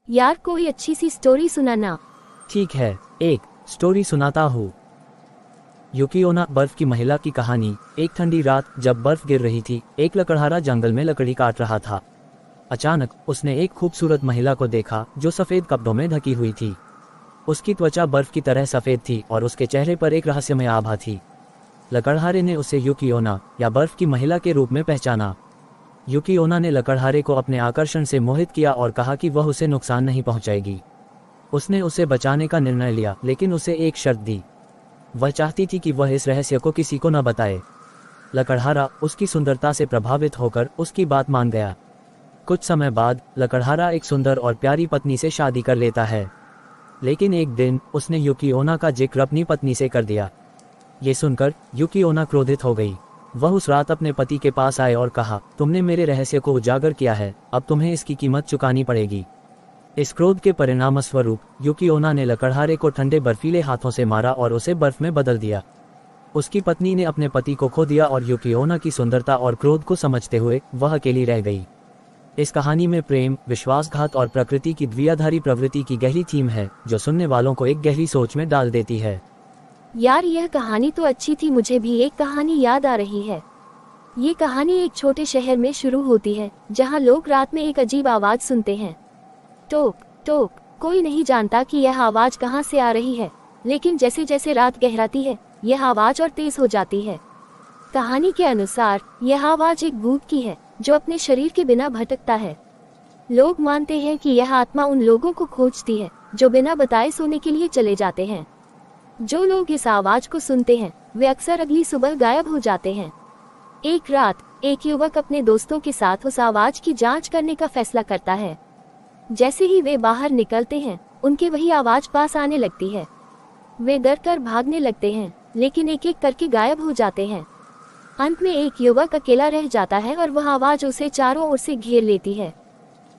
यार कोई अच्छी सी स्टोरी सुनाना। ठीक है, एक स्टोरी सुनाता हूँ। युकियोना बर्फ की महिला की कहानी। एक ठंडी रात जब बर्फ गिर रही थी, एक लकड़हारा जंगल में लकड़ी काट रहा था। अचानक उसने एक खूबसूरत महिला को देखा जो सफेद कपड़ों में ढकी हुई थी। उसकी त्वचा बर्फ की तरह सफेद थी और उसके चेहरे पर एक रहस्यमय आभा थी। लकड़हारे ने उसे युकियोना या बर्फ की महिला के रूप में पहचाना। युकियोना ने लकड़हारे को अपने आकर्षण से मोहित किया और कहा कि वह उसे नुकसान नहीं पहुंचाएगी। उसने उसे बचाने का निर्णय लिया, लेकिन उसे एक शर्त दी। वह चाहती थी कि वह इस रहस्य को किसी को न बताए। लकड़हारा उसकी सुंदरता से प्रभावित होकर उसकी बात मान गया। कुछ समय बाद लकड़हारा एक सुंदर और प्यारी पत्नी से शादी कर लेता है। लेकिन एक दिन उसने युकियोना का जिक्र अपनी पत्नी से कर दिया। ये सुनकर युकियोना क्रोधित हो गई। वह उस रात अपने पति के पास आए और कहा, तुमने मेरे रहस्य को उजागर किया है, अब तुम्हें इसकी कीमत चुकानी पड़ेगी। इस क्रोध के परिणामस्वरूप युकियोना ने लकड़हारे को ठंडे बर्फीले हाथों से मारा और उसे बर्फ में बदल दिया। उसकी पत्नी ने अपने पति को खो दिया और युकियोना की सुंदरता और क्रोध को समझते हुए वह अकेली रह गई। इस कहानी में प्रेम, विश्वासघात और प्रकृति की द्विआधारी प्रवृत्ति की गहरी थीम है, जो सुनने वालों को एक गहरी सोच में डाल देती है। यार यह कहानी तो अच्छी थी, मुझे भी एक कहानी याद आ रही है। ये कहानी एक छोटे शहर में शुरू होती है, जहाँ लोग रात में एक अजीब आवाज सुनते हैं। टोक टोक। कोई नहीं जानता कि यह आवाज कहाँ से आ रही है, लेकिन जैसे जैसे रात गहराती है यह आवाज और तेज हो जाती है। कहानी के अनुसार यह आवाज एक भूत की है जो अपने शरीर के बिना भटकता है। लोग मानते हैं कि यह आत्मा उन लोगों को खोजती है जो बिना बताए सोने के लिए चले जाते हैं। जो लोग इस आवाज को सुनते हैं वे अक्सर अगली सुबह गायब हो जाते हैं। एक रात एक युवक अपने दोस्तों के साथ उस आवाज की जांच करने का फैसला करता है। जैसे ही वे बाहर निकलते हैं उनके वही आवाज पास आने लगती है। वे डर कर भागने लगते हैं, लेकिन एक एक करके गायब हो जाते हैं। अंत में एक युवक अकेला रह जाता है और वह आवाज उसे चारों ओर से घेर लेती है।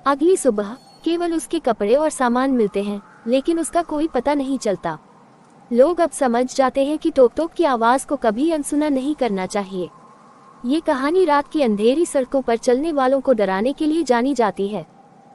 अगली सुबह केवल उसके कपड़े और सामान मिलते हैं, लेकिन उसका कोई पता नहीं चलता। लोग अब समझ जाते हैं कि टोक टोक की आवाज को कभी अनसुना नहीं करना चाहिए। ये कहानी रात की अंधेरी सड़कों पर चलने वालों को डराने के लिए जानी जाती है।